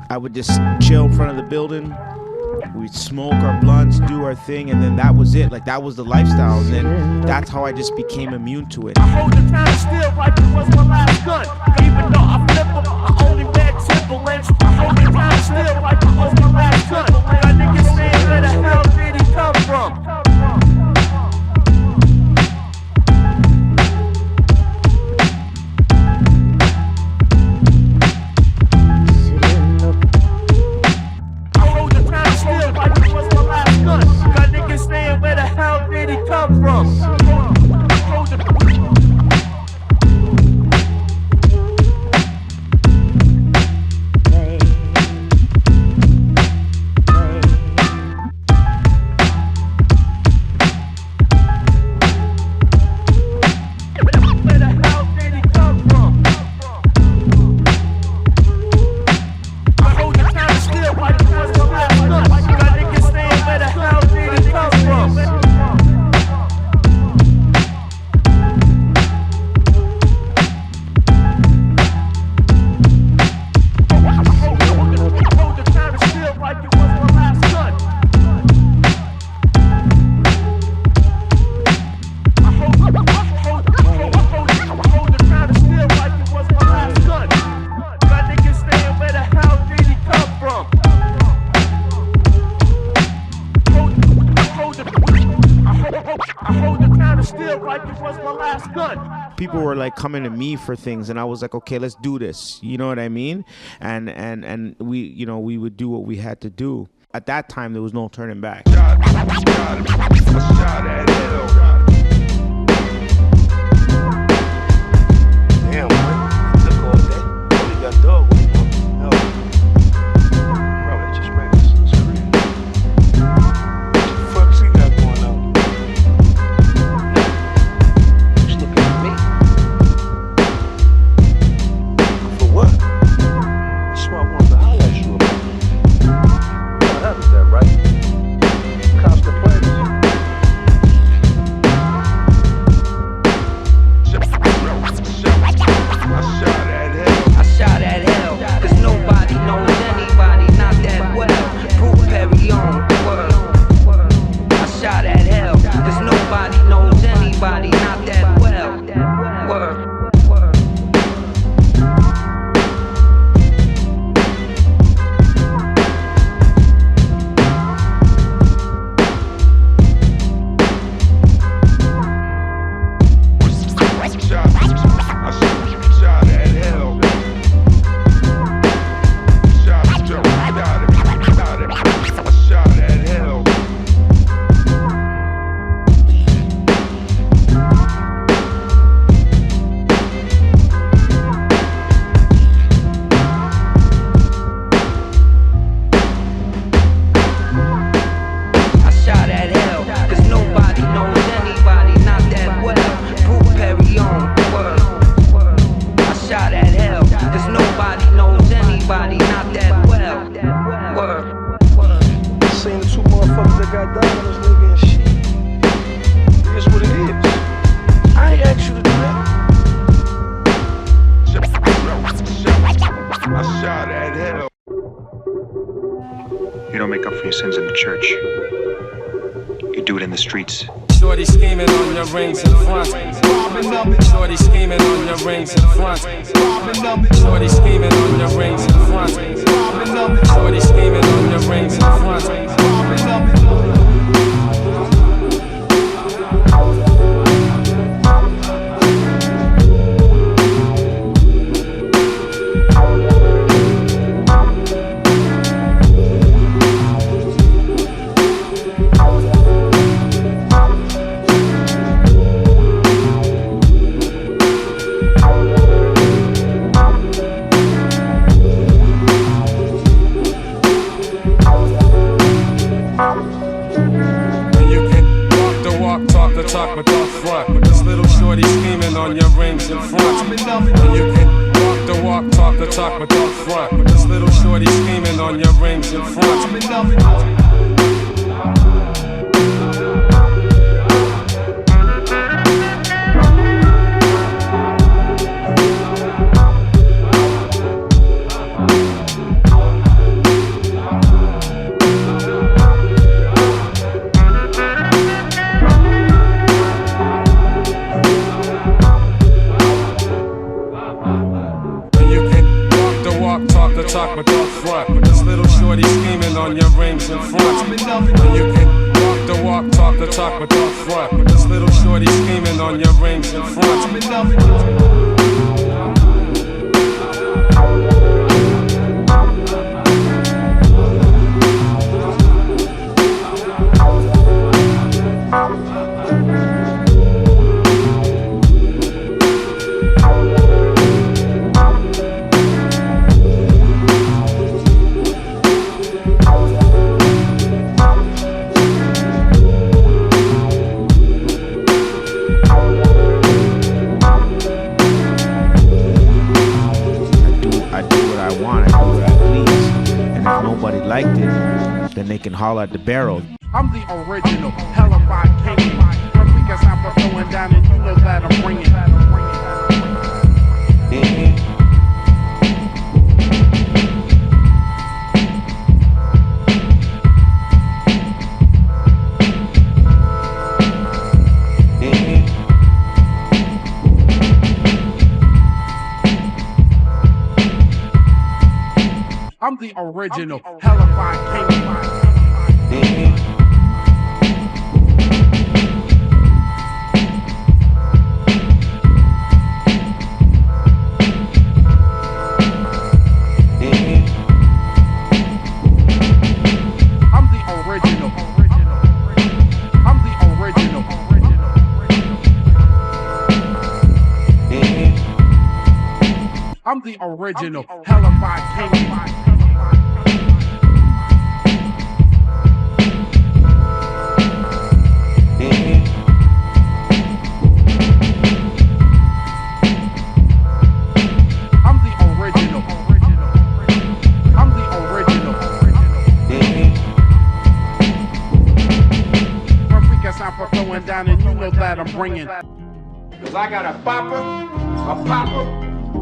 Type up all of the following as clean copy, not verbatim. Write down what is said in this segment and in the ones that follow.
I would just chill in front of the building. We'd smoke our blunts, do our thing, and then that was it. Like, that was the lifestyle. And then that's how I just became immune to it. I hold the time still like it was my last gun. Even though I flip them, I only wear Timberlands. I hold the time still like it was my last gun. My niggas saying, where the hell did he come from? Where the hell did he come from? People were like coming to me for things, and I was like, okay, let's do this. You know what I mean? And we, you know, we would do what we had to do. At that time, there was no turning back. Damn, man. Took all day. Only got dog with him. Hell. Bro, that just reckless. It's crazy. What the fuck's he got going on? Just looking at me. For what? That's what I wanted to holler at you about. Now that was that, right? Cops the players. I shot at hell, cause nobody knows anybody, not that well. Proof Perry on word. I shot at hell, cause nobody knows anybody, not that well. Word. You don't make up for your sins in the church. You do it in the streets. Shorty scheming on your rings in front. Shorty scheming on your rings in front. Shorty scheming on your rings in front. Shorty scheming on your rings in front. Talk with the front. This little shorty scheming on your rings in front. And you can walk, talk the talk with the front. This little shorty scheming on your rings in front. the talk, but don't front. This little shorty scheming on your rings and front. And you can walk the walk, talk the talk, but don't front. This little shorty scheming on your rings and front. Liked it, then they can holler at the barrel. I'm the original Hellcat king. From weekends I'm going down and you know that I'm bringing. I'm the original Hellcat king. I'm the original. I'm the original. I'm the original Hellcat king. Down and you know that I'm bringing. Cause I got a bopper, a popper,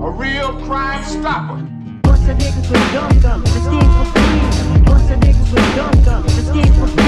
a real crime stopper. Bust a niggas with dum-dum, the scheme for free. Bust a niggas with dum-dum, the scheme for free.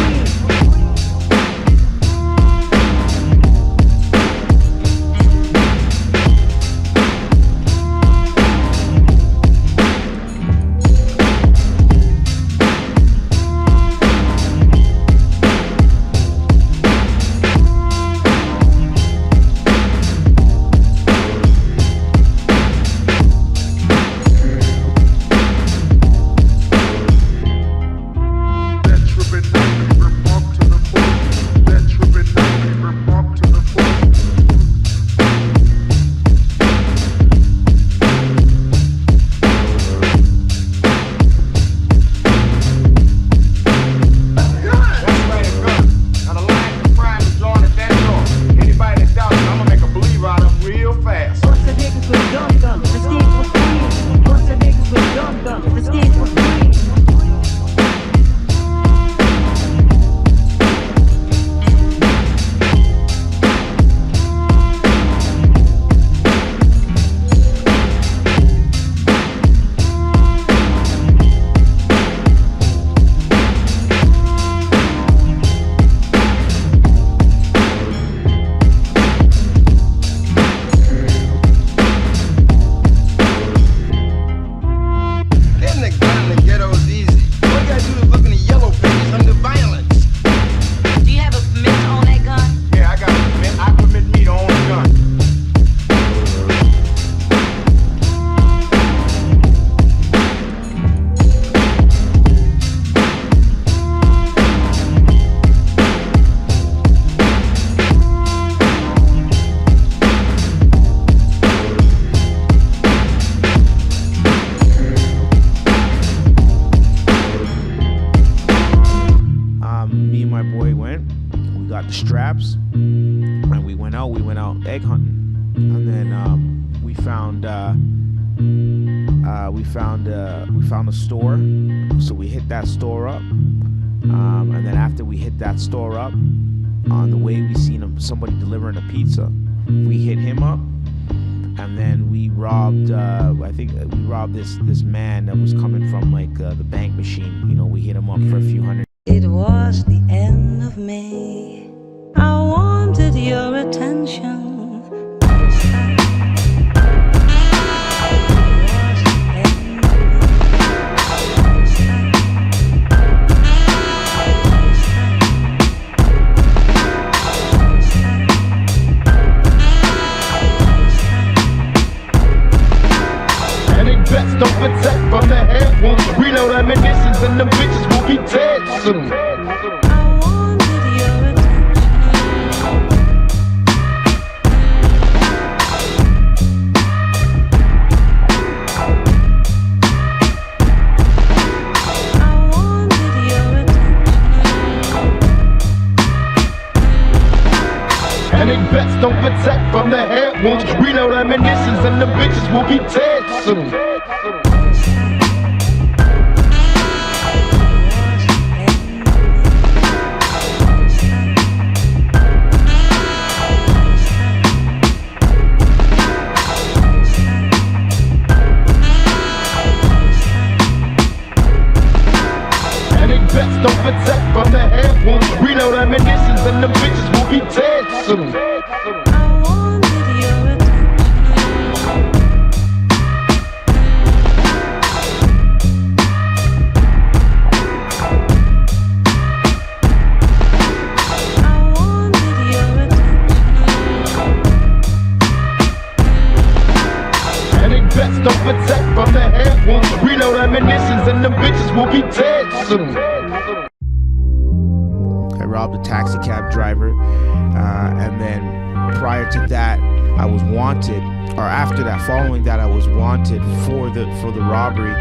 egg hunting, and then we found a store. So we hit that store up, and then after we hit that store up, on the way we seen somebody delivering a pizza. We hit him up, and then we robbed. I think we robbed this man that was coming from like the bank machine. You know, we hit him up for a few hundred. It was the end of May. I wanted your attention. bets don't protect from the head wounds. Reload ammunitions and them bitches will be dead soon. Bets don't protect from the head wounds. Reload ammunitions and the bitches will be dead soon. Bets don't protect from the head wounds. Reload ammunitions and the bitches will be dead soon. Bets don't protect from the head wounds. Reload ammunitions and the bitches will be dead soon. I robbed a taxi cab driver, and then prior to that, I was wanted, or after that, following that, I was wanted for the robbery.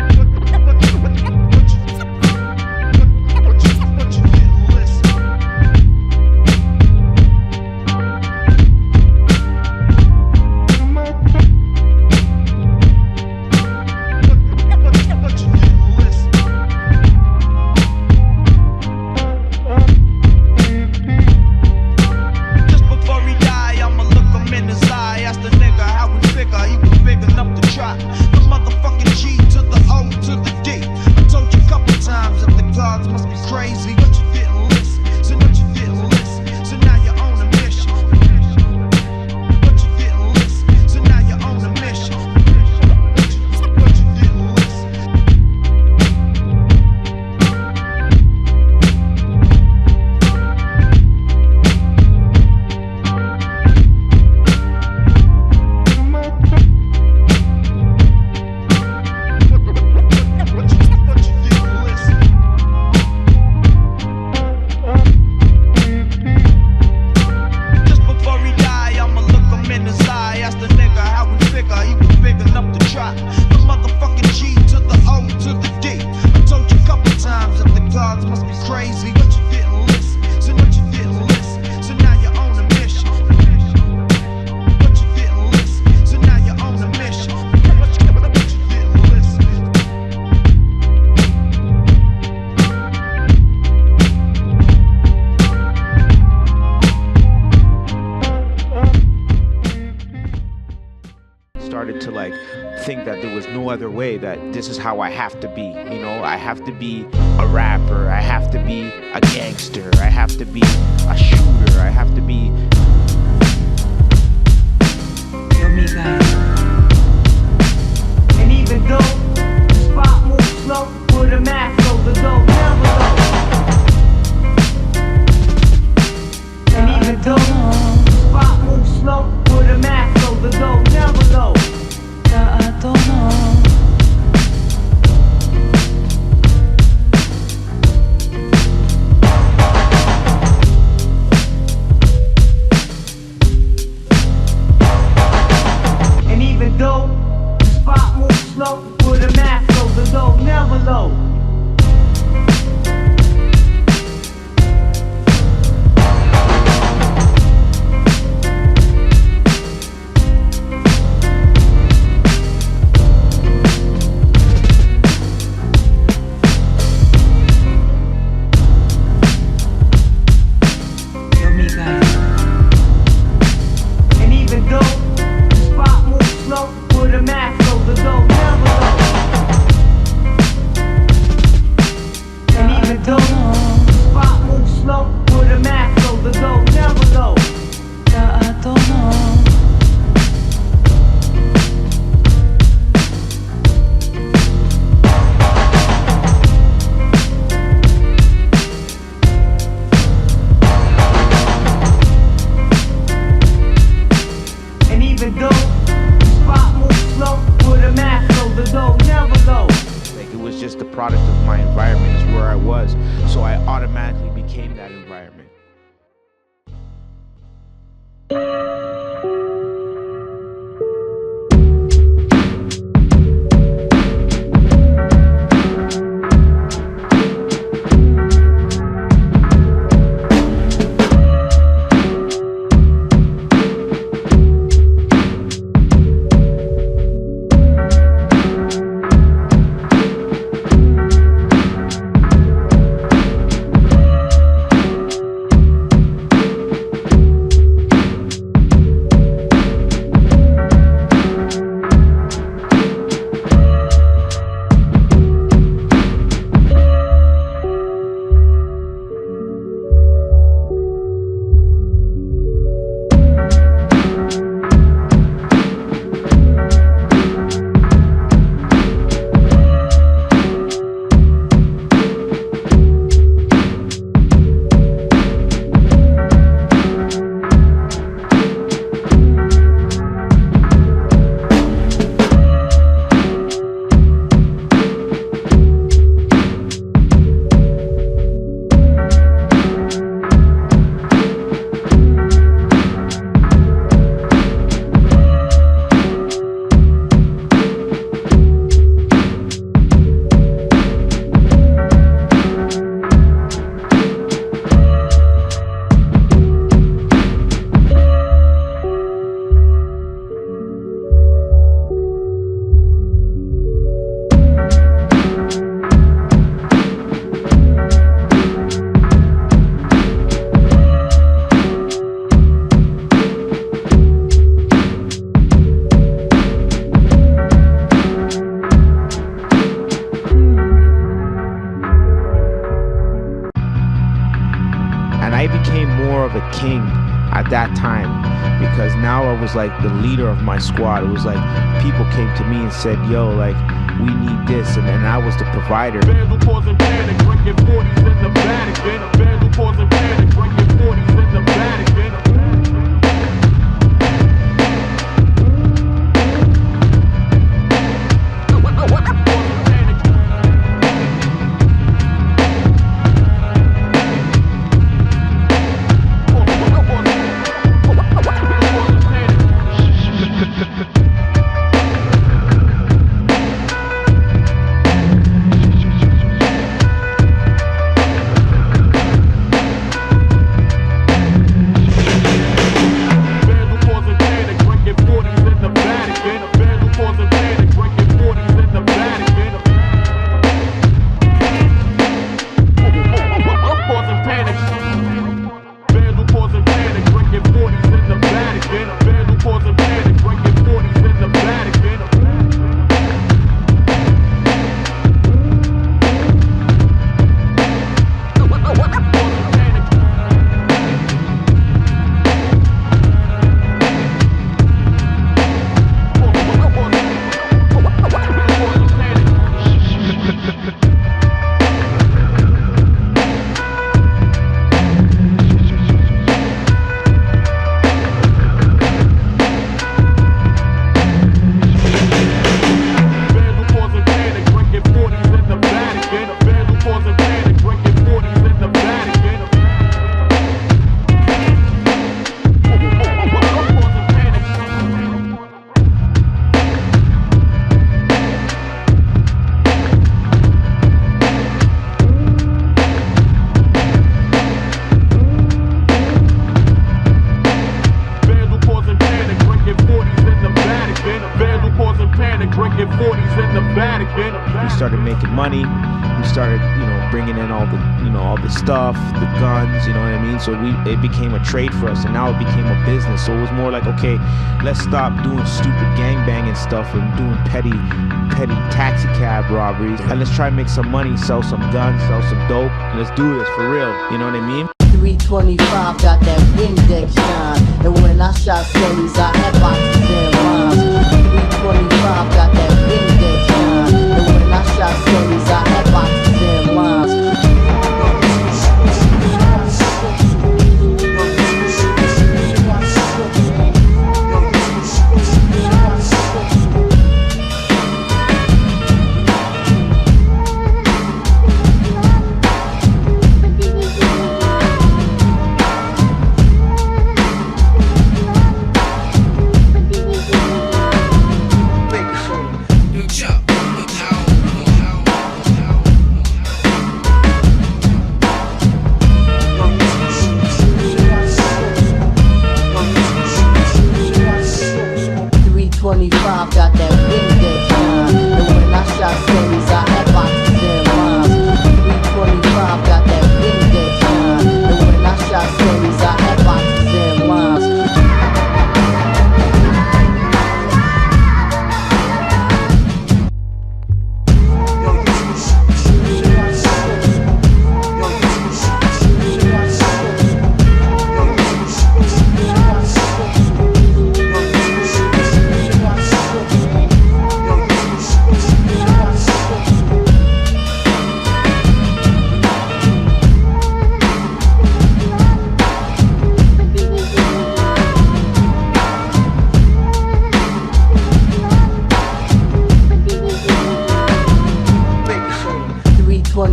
Started to like think that there was no other way, that this is how I have to be, you know, I have to be a rapper, I have to be a gangster, I have to be a shooter, I have to be and even though the spot moves slow with a mask over the door never low. And even though the spot moves slow with a mask over the door never low. I don't know. And even though the spot moves slow, with a mask over the door never low. just the product of my environment, is where I was. So I automatically became that environment. Of a king at that time, because now I was like the leader of my squad. It was like people came to me and said, yo, like, we need this, and I was the provider. Vandal causing panic, drinking 40s in the Vatican. Vandal causing panic, drinking 40s in the Vatican. We started making money. We started, bringing in all the stuff, the guns, you know what I mean? So it became a trade for us, and now it became a business. So it was more like, okay, let's stop doing stupid gangbanging stuff and doing petty taxi cab robberies, and let's try and make some money, sell some guns, sell some dope, and let's do this for real. You know what I mean? 325 got that index shine, and when I shot Sonny's, I had boxes and rhymes. 325 got that index shine, and when I shot Sonny's, I had boxes and rhymes.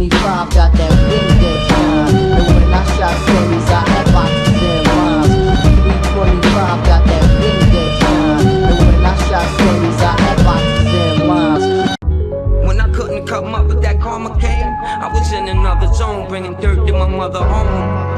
325 got that Windex shine. And when I shot Sonny's, I had boxes and rhymes. 325 got that Windex shine. And when I shot Sonny's, I had boxes and rhymes. When I couldn't come up with that karma came, I was in another zone, bringing dirt to my mother home.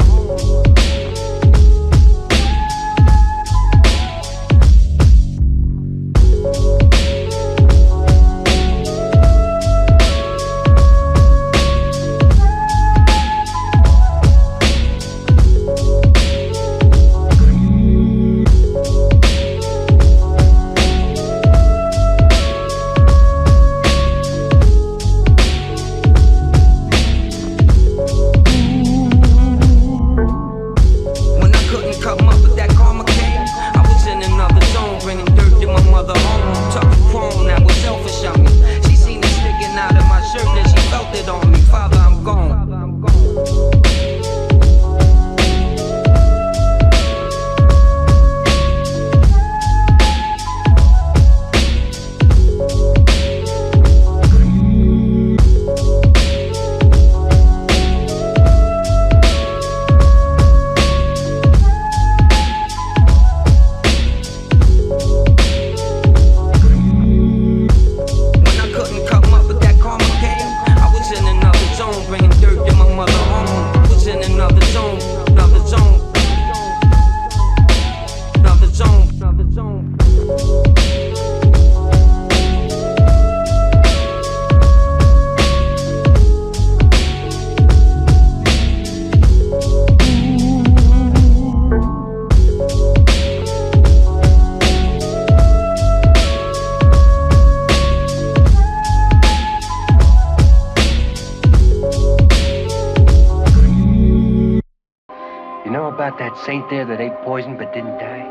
About that saint there that ate poison but didn't die?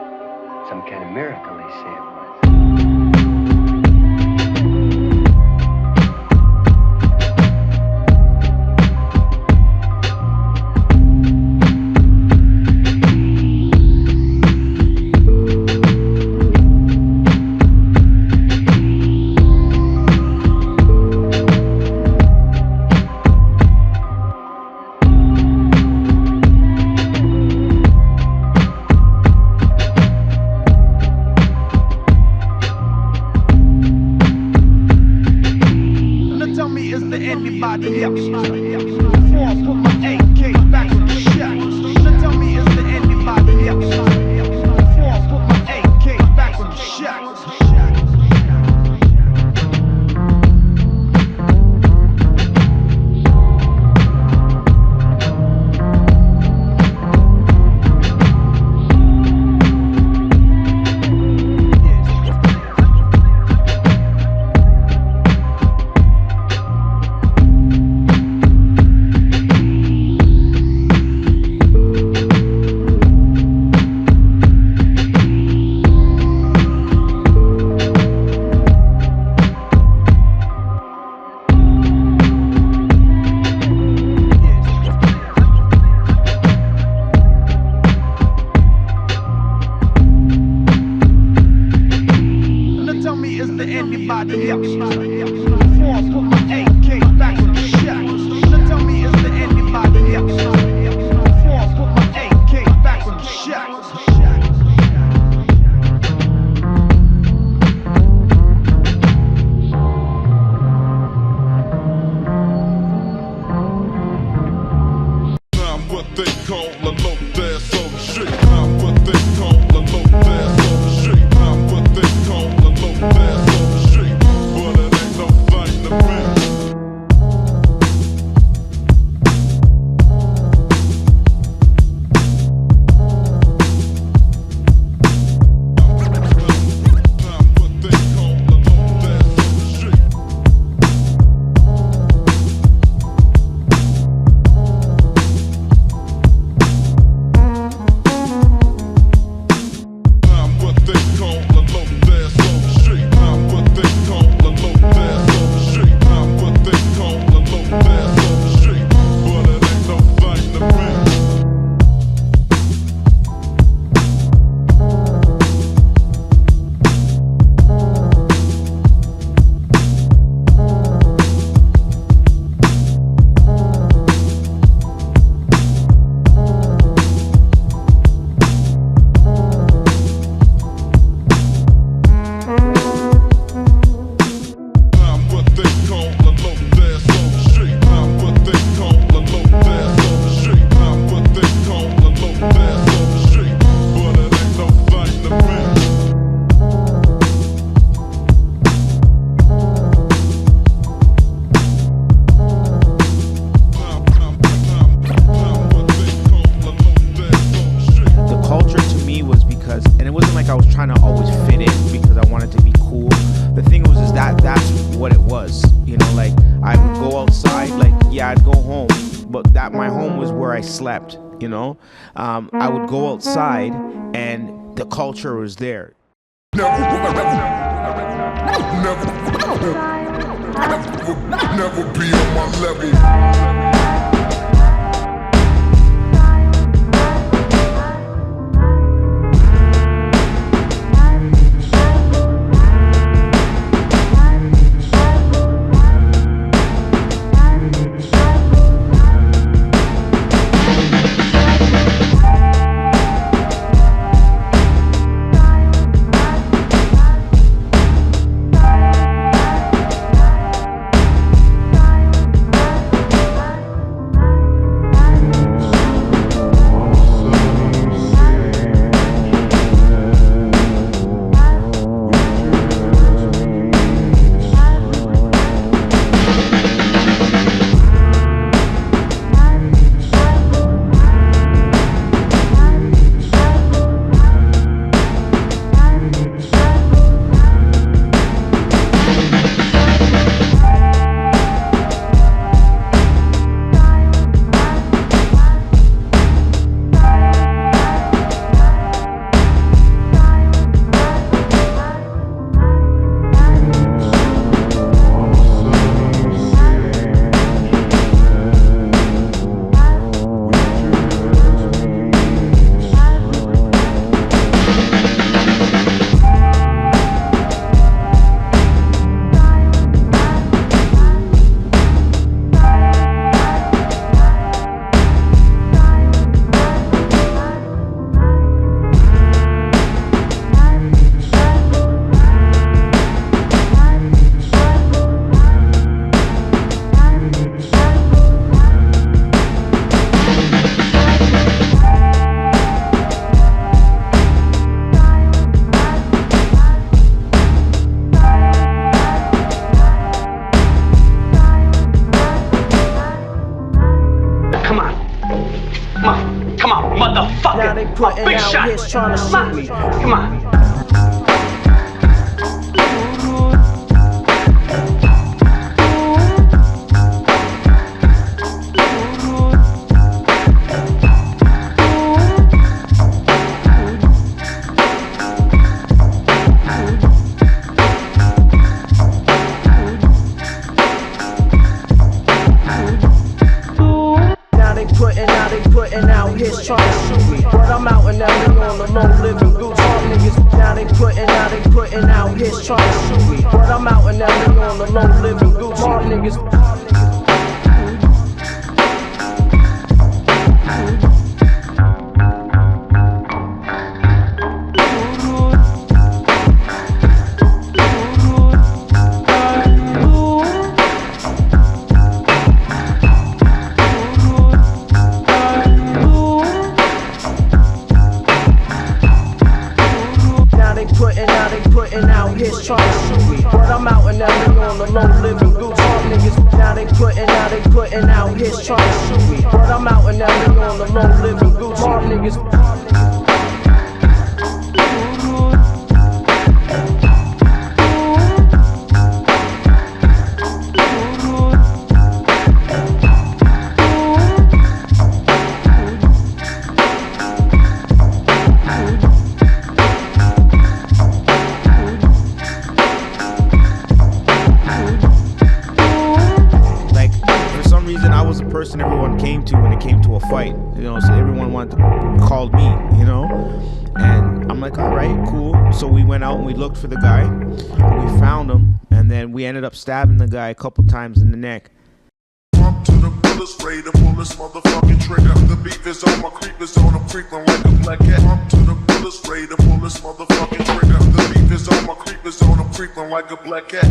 Some kind of miracle, they say it was. Anybody else? Before I put my AK back on the shelf. Now tell me, is there anybody else? Before I put my AK back on the shelf. know, like I would go outside, like yeah, I'd go home, but that my home was where I slept, you know. I would go outside and the culture was there. Never be on my level. Now they putting out hits trying to shoot me. Come on. Putting out hits trying to shoot me, but I'm out in LA on the low living goose. Hard niggas now they putting out hits trying to shoot me, but I'm out in LA on the low living goose. Hard niggas. Putting out hits trying to shoot me, but I'm out in LA on the low living goose. Hard niggas now they putting out hits trying to shoot me, but I'm out in LA on the low living goose. Hard niggas. Person everyone came to when it came to a fight, you know, so everyone called me, you know, and I'm like, all right, cool. So we went out and we looked for the guy, and we found him, and then we ended up stabbing the guy a couple times in the neck. Up to the bullets, ready to pull this motherfucking trigger. The beef is on my creeper zone, I'm creeping like a black cat. Up to the bullets, ready to pull this motherfucking trigger. The beef is on my creeper zone, I'm creeping like a black cat.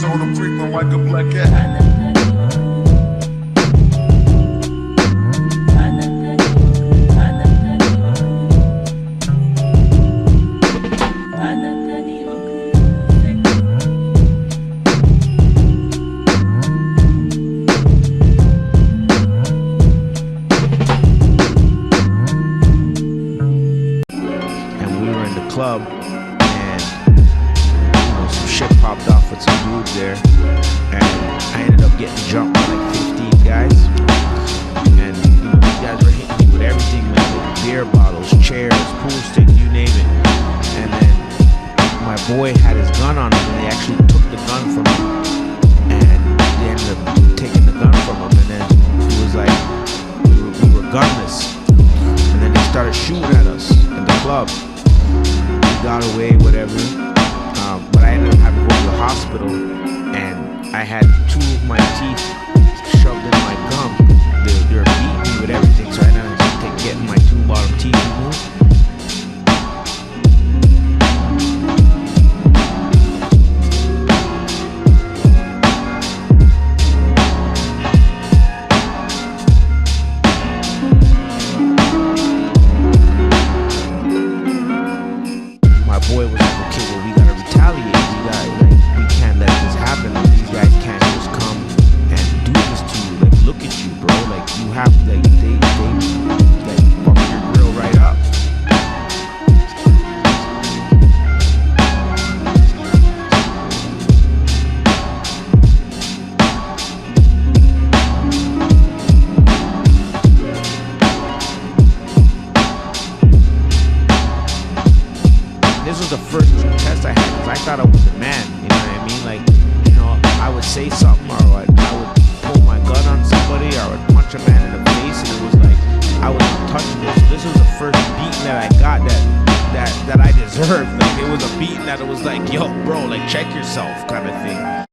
on him, creeping like a black cat. And we were in the club, and some shit popped off with some dudes there, and I ended up getting jumped by like 15 guys, and these guys were hitting me with everything, man, with beer bottles, chairs, pool stick, you name it. And then my boy had his gun on him, and they actually took the gun from him, and they ended up taking the gun from him, and then he was like, we were gunless, and then they started shooting at us in the club. We got away, whatever. But I ended up having to go to the hospital, and I had 2 of my teeth shoved in my gum. They were beating me with everything, so I ended up getting my 2 bottom teeth removed. My boy was like, okay, well, we gotta retaliate. We can't let this happen. Like, these guys can't just come and do this to you. Like, look at you, bro. Like, you have, like, they like, fuck your grill right up. This was the first test I had, because I thought I was the man, you know what I mean? Like, I would say something, or I would pull my gun on somebody, or I would punch a man in the face, and it was like, I was untouchable. So this was the first beating that I got that I deserved. Like, it was a beating that it was like, yo, bro, like, check yourself kind of thing.